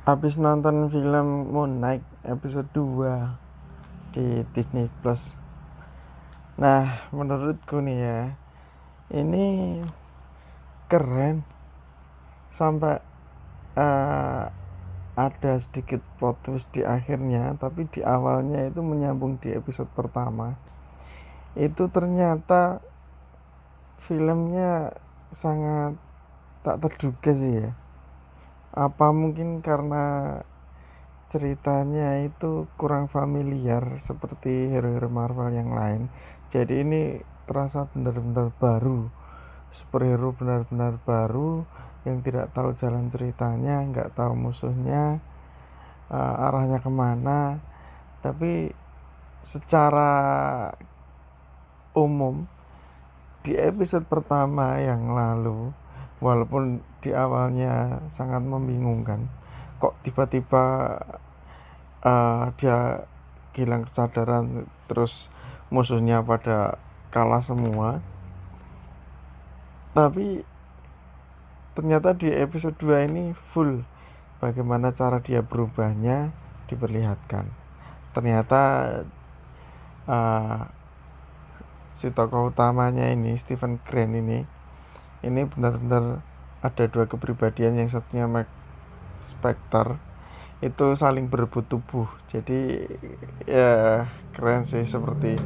Habis nonton film Moon Knight episode 2 di Disney Plus. Nah, menurutku nih ya, ini keren sampai eh, ada sedikit plot twist di akhirnya, tapi di awalnya itu menyambung di episode pertama. Itu ternyata filmnya sangat tak terduga sih ya. Apa mungkin karena ceritanya itu kurang familiar seperti hero-hero Marvel yang lain, jadi ini terasa benar-benar baru, superhero benar-benar baru yang tidak tahu jalan ceritanya, nggak tahu musuhnya, arahnya kemana. Tapi secara umum di episode pertama yang lalu, walaupun di awalnya sangat membingungkan, kok tiba-tiba dia hilang kesadaran, terus musuhnya pada kalah semua. Tapi ternyata di episode 2 ini full bagaimana cara dia berubahnya diperlihatkan. Ternyata uh, si tokoh utamanya ini, Stephen Grant ini benar-benar ada dua kepribadian. Yang satunya Max Spector, itu saling berebut tubuh. Jadi ya keren sih, seperti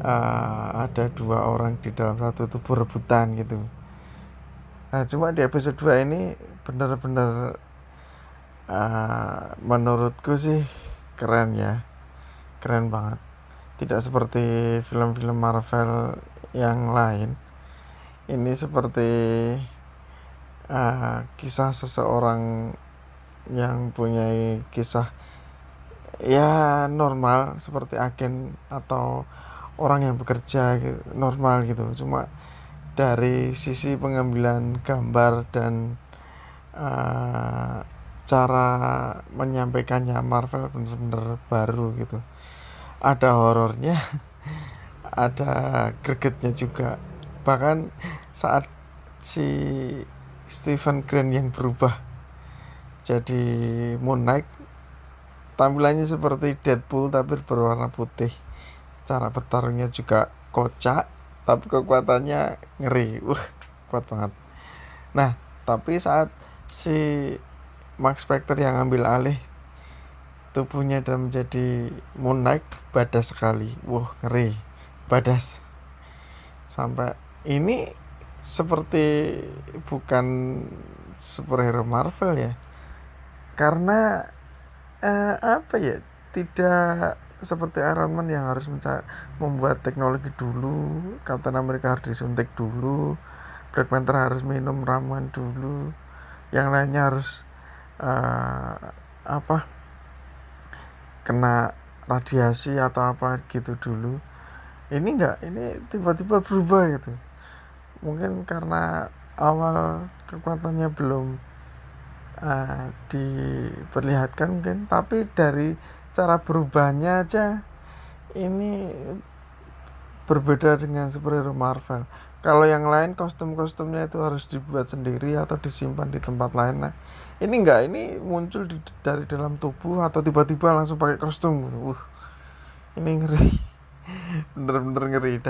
ada dua orang di dalam satu tubuh rebutan gitu. Nah, cuma di episode 2 ini benar-benar menurutku sih keren ya, keren banget. Tidak seperti film-film Marvel yang lain. Ini seperti kisah seseorang yang punya kisah ya normal seperti agen atau orang yang bekerja gitu, normal gitu. Cuma dari sisi pengambilan gambar dan uh, cara menyampaikannya Marvel bener-bener baru gitu. Ada horornya, ada gregetnya juga. Bahkan saat si Stephen Grant yang berubah jadi Moon Knight, tampilannya seperti Deadpool tapi berwarna putih. Cara bertarungnya juga kocak, tapi kekuatannya ngeri. Kuat banget. Nah, tapi saat si Max Spector yang ambil alih tubuhnya dan menjadi Moon Knight, badas sekali. Ngeri. Badas. Sampai ini seperti bukan superhero Marvel ya. Karena apa ya? Tidak seperti Iron Man yang harus membuat teknologi dulu, Captain America harus disuntik dulu, Black Panther harus minum ramuan dulu, yang lainnya harus apa kena radiasi atau apa gitu dulu. Ini enggak, ini tiba-tiba berubah gitu. Mungkin karena awal kekuatannya belum diperlihatkan mungkin, tapi dari cara berubahnya aja ini berbeda dengan superhero Marvel. Kalau yang lain kostum-kostumnya itu harus dibuat sendiri atau disimpan di tempat lain. Nah, ini enggak, ini muncul dari dalam tubuh atau tiba-tiba langsung pakai kostum. Ini ngeri. Bener-bener ngeri.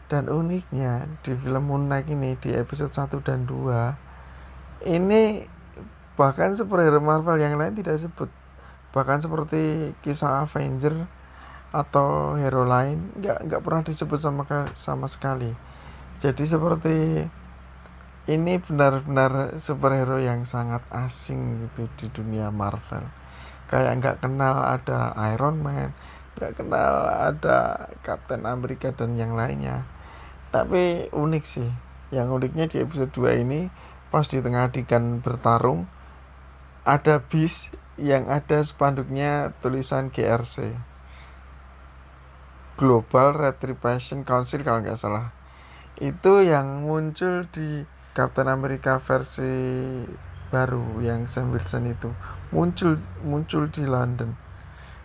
Dan uniknya di film Moon Knight ini di episode 1 dan 2 ini bahkan superhero Marvel yang lain tidak sebut. Bahkan seperti kisah Avenger atau hero lain nggak pernah disebut sama sekali. Jadi seperti ini benar-benar superhero yang sangat asing gitu di dunia Marvel. Kayak nggak kenal ada Iron Man, nggak kenal ada Captain America dan yang lainnya. Tapi unik sih. Yang uniknya di episode 2 ini, pas di tengah adegan bertarung, ada bis yang ada spanduknya tulisan GRC, Global Retribution Council kalau nggak salah. Itu yang muncul di Captain America versi baru yang Sam Wilson itu muncul di London.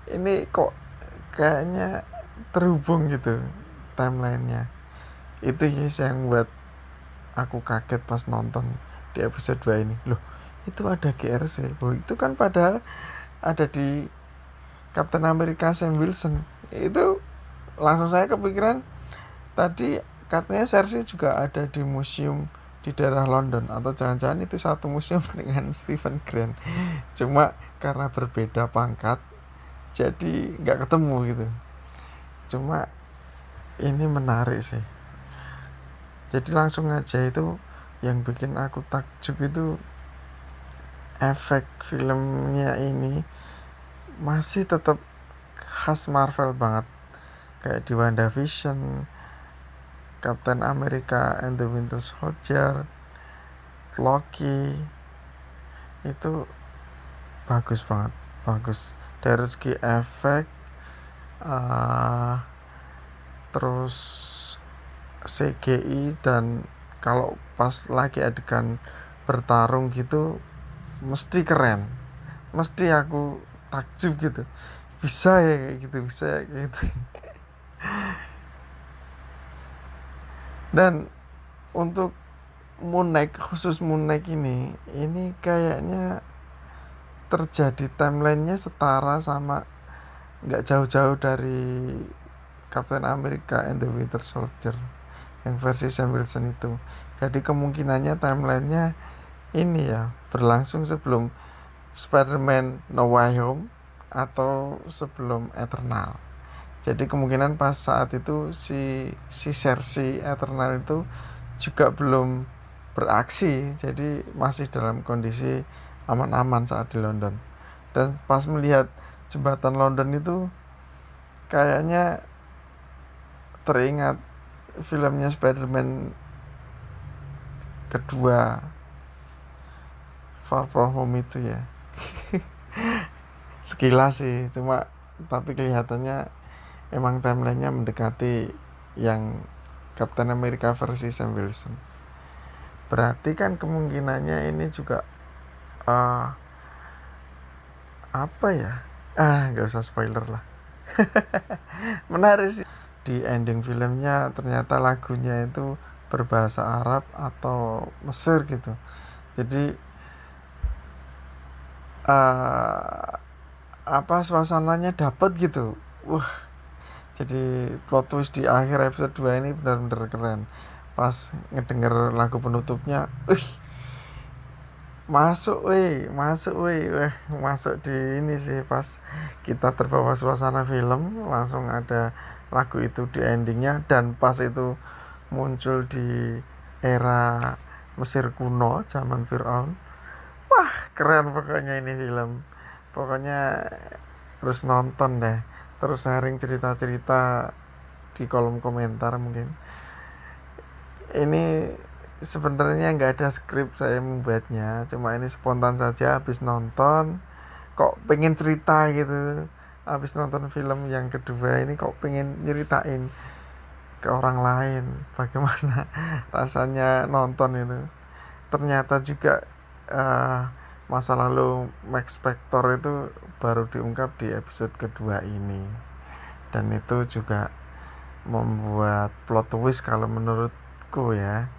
Ini kok kayaknya terhubung gitu timelinenya. Itu sih yang buat aku kaget pas nonton di episode 2 ini. Loh, itu ada GRC. Itu kan padahal ada di Captain America Sam Wilson. Itu langsung saya kepikiran, tadi katanya Cersei juga ada di museum di daerah London, atau jangan-jangan itu satu museum dengan Stephen Grant, cuma karena berbeda pangkat jadi nggak ketemu gitu. Cuma ini menarik sih, jadi langsung aja itu yang bikin aku takjub itu efek filmnya ini masih tetap khas Marvel banget, kayak di WandaVision, Captain America and the Winter Soldier, Loki, itu bagus banget, bagus dari segi efek, terus CGI, dan kalau pas lagi adegan bertarung gitu mesti keren, mesti aku takjub gitu, bisa ya kayak gitu, bisa ya kayak gitu. Dan untuk Moon Knight, khusus Moon Knight ini kayaknya terjadi timelinenya setara sama, nggak jauh-jauh dari Captain America and the Winter Soldier yang versi Sam Wilson itu. Jadi kemungkinannya timelinenya ini ya berlangsung sebelum Spider-Man No Way Home atau sebelum Eternal. Jadi kemungkinan pas saat itu si Cersei Eternal itu juga belum beraksi, jadi masih dalam kondisi aman-aman saat di London. Dan pas melihat jembatan London itu kayaknya teringat filmnya Spider-Man kedua, Far From Home itu ya. Sekilas sih, cuma tapi kelihatannya emang timelinenya mendekati yang Captain America versi Sam Wilson. Berarti kan kemungkinannya ini juga apa ya? Nggak usah spoiler lah. Menarik sih. Di ending filmnya ternyata lagunya itu berbahasa Arab atau Mesir gitu. Jadi suasananya dapet gitu. Wah, jadi plot twist di akhir episode 2 ini benar-benar keren. Pas ngedenger lagu penutupnya, masuk di ini sih, pas kita terbawa suasana film, langsung ada lagu itu di endingnya, dan pas itu muncul di era Mesir kuno zaman Fir'aun. Wah, keren pokoknya ini film. Pokoknya harus nonton deh. Terus sharing cerita-cerita di kolom komentar mungkin. Ini sebenarnya nggak ada skrip saya membuatnya, cuma ini spontan saja habis nonton. Kok pengen cerita gitu. Habis nonton film yang kedua ini kok pengen nyeritain ke orang lain bagaimana rasanya nonton itu. Ternyata juga masa lalu Max Spector itu baru diungkap di episode kedua ini, dan itu juga membuat plot twist kalau menurutku ya.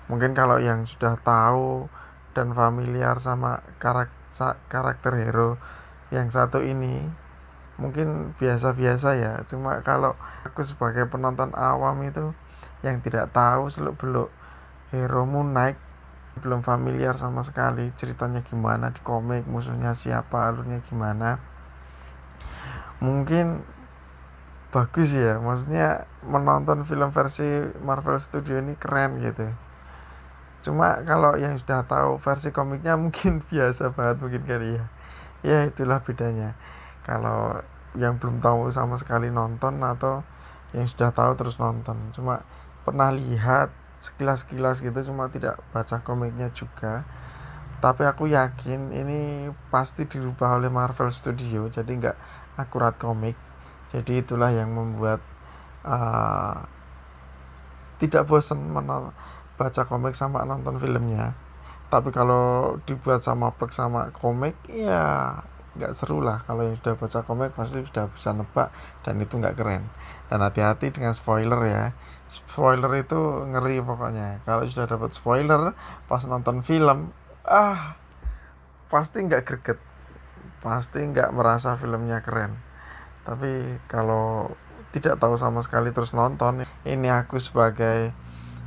Mungkin kalau yang sudah tahu dan familiar sama karakter hero yang satu ini mungkin biasa-biasa ya, cuma kalau aku sebagai penonton awam itu yang tidak tahu seluk-beluk hero Moon Knight, belum familiar sama sekali ceritanya gimana di komik, musuhnya siapa, alurnya gimana, mungkin bagus ya, maksudnya menonton film versi Marvel Studio ini keren gitu. Cuma kalau yang sudah tahu versi komiknya mungkin biasa banget mungkin kali ya. Ya itulah bedanya. Kalau yang belum tahu sama sekali nonton, atau yang sudah tahu terus nonton. Cuma pernah lihat sekilas-sekilas gitu, cuma tidak baca komiknya juga. Tapi aku yakin ini pasti dirubah oleh Marvel Studio, jadi nggak akurat komik. Jadi itulah yang membuat tidak bosan baca komik sama nonton filmnya. Tapi kalau dibuat sama plek sama komik, ya nggak seru lah. Kalau yang sudah baca komik pasti sudah bisa nebak, dan itu nggak keren. Dan hati-hati dengan spoiler ya. Spoiler itu ngeri pokoknya. Kalau sudah dapat spoiler pas nonton film, pasti nggak greget, pasti nggak merasa filmnya keren. Tapi kalau tidak tahu sama sekali terus nonton, ini aku sebagai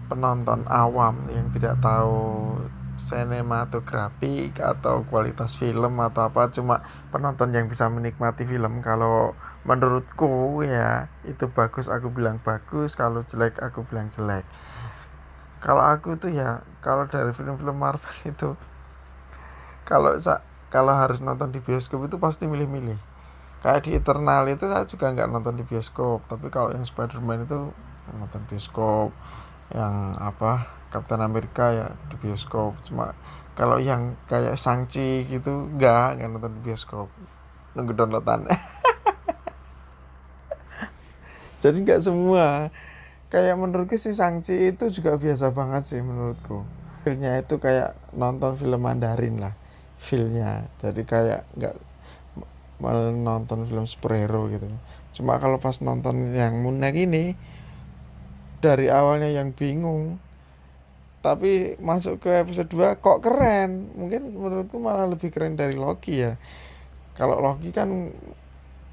penonton awam yang tidak tahu sinematografi atau kualitas film atau apa, cuma penonton yang bisa menikmati film. Kalau menurutku ya itu bagus, aku bilang bagus. Kalau jelek, aku bilang jelek. Kalau aku tuh ya, kalau dari film-film Marvel itu, kalau kalau harus nonton di bioskop itu pasti milih-milih. Kayak di Eternal itu saya juga nggak nonton di bioskop, tapi kalau yang Spider-Man itu nonton bioskop. Yang apa, Captain America ya di bioskop. Cuma kalau yang kayak Shang-Chi gitu nggak nonton di bioskop, nunggu downloadan. Jadi nggak semua. Kayak menurutku si Shang-Chi itu juga biasa banget sih menurutku. Feelnya itu kayak nonton film Mandarin lah, feelnya. Jadi kayak nggak nonton film superhero gitu. Cuma kalau pas nonton yang Moon Knight ini, dari awalnya yang bingung, tapi masuk ke episode 2 kok keren. Mungkin menurutku malah lebih keren dari Loki ya. Kalau Loki kan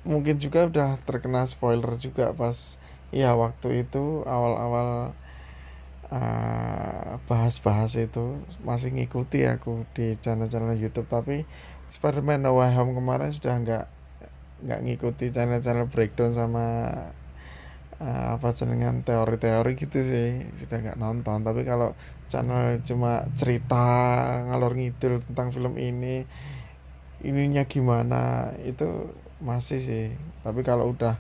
mungkin juga udah terkena spoiler juga pas ya waktu itu awal-awal bahas-bahas itu masih ngikuti aku di channel-channel YouTube. Tapi Spider-Man No Way Home kemarin sudah nggak ngikuti channel-channel breakdown sama apa jenengan teori-teori gitu sih, sudah nggak nonton. Tapi kalau channel cuma cerita ngalor ngidul tentang film ini, ininya gimana, itu masih sih. Tapi kalau udah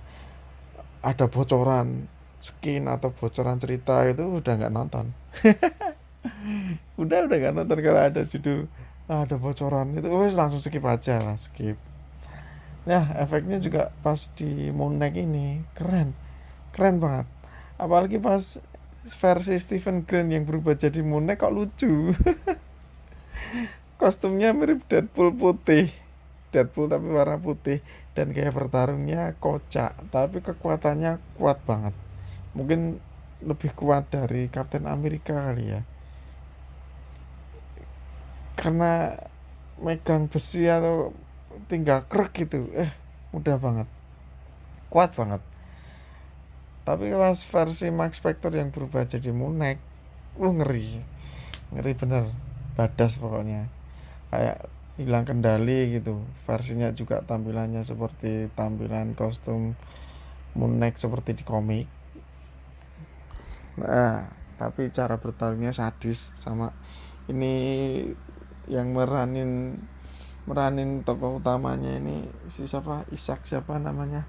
ada bocoran skin atau bocoran cerita itu udah nggak nonton. Udah nggak nonton kalau ada judul ada bocoran itu, wes langsung skip aja lah, skip. Nah, efeknya juga pas di Moon Knight ini keren, keren banget. Apalagi pas versi Stephen Grant yang berubah jadi Moon Knight kok lucu. Kostumnya mirip Deadpool putih, Deadpool tapi warna putih, dan kayak bertarungnya kocak, tapi kekuatannya kuat banget. Mungkin lebih kuat dari Captain America kali ya, karena megang besi atau tinggal krek gitu, mudah banget, kuat banget. Tapi pas versi Max Factor yang berubah jadi Moon Knight, ngeri, ngeri bener, badas pokoknya, kayak hilang kendali gitu. Versinya juga tampilannya seperti tampilan kostum Moon Knight seperti di komik. Nah, tapi cara bertarungnya sadis. Sama ini yang meranin tokoh utamanya ini si siapa, Ishak siapa namanya,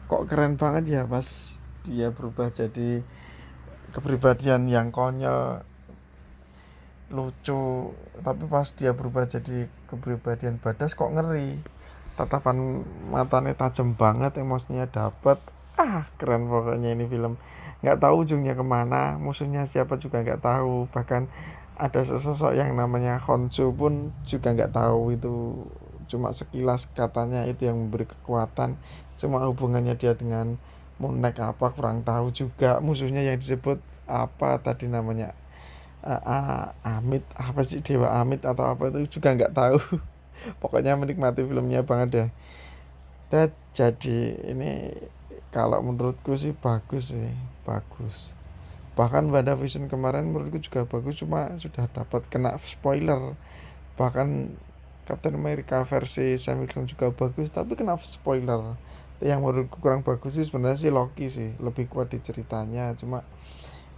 kok keren banget ya pas dia berubah jadi kepribadian yang konyol lucu. Tapi pas dia berubah jadi kepribadian badas kok ngeri, tatapan matanya tajam banget, emosinya dapet. Keren pokoknya ini film. Nggak tahu ujungnya kemana, musuhnya siapa juga nggak tahu. Bahkan ada sesosok yang namanya Khonshu pun juga nggak tahu itu. Cuma sekilas katanya itu yang memberi kekuatan, cuma hubungannya dia dengan Moon Knight apa kurang tahu juga. Musuhnya yang disebut apa tadi namanya, Amit apa sih, Dewa Amit atau apa itu juga nggak tahu. Pokoknya menikmati filmnya banget deh. Jadi ini kalau menurutku sih bagus sih, bagus. Bahkan WandaVision kemarin menurutku juga bagus, cuma sudah dapat kena spoiler. Bahkan Captain America versi Sam Wilson juga bagus, tapi kena spoiler. Yang menurutku kurang bagus sih sebenarnya sih Loki sih, lebih kuat di ceritanya. Cuma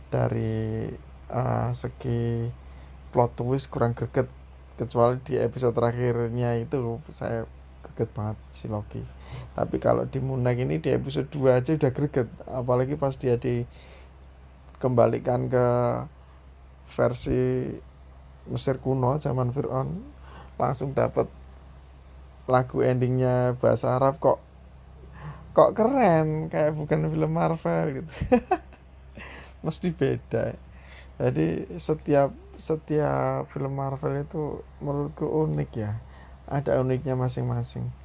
dari segi plot twist kurang greget, kecuali di episode terakhirnya itu saya greget banget si Loki. Tapi kalau di Moon Knight ini di episode 2 aja udah greget, apalagi pas dia dikembalikan ke versi Mesir kuno zaman Fir'aun, langsung dapat lagu endingnya bahasa Arab, kok keren, kayak bukan film Marvel gitu. Mesti beda. Jadi setiap film Marvel itu menurutku unik ya, ada uniknya masing-masing.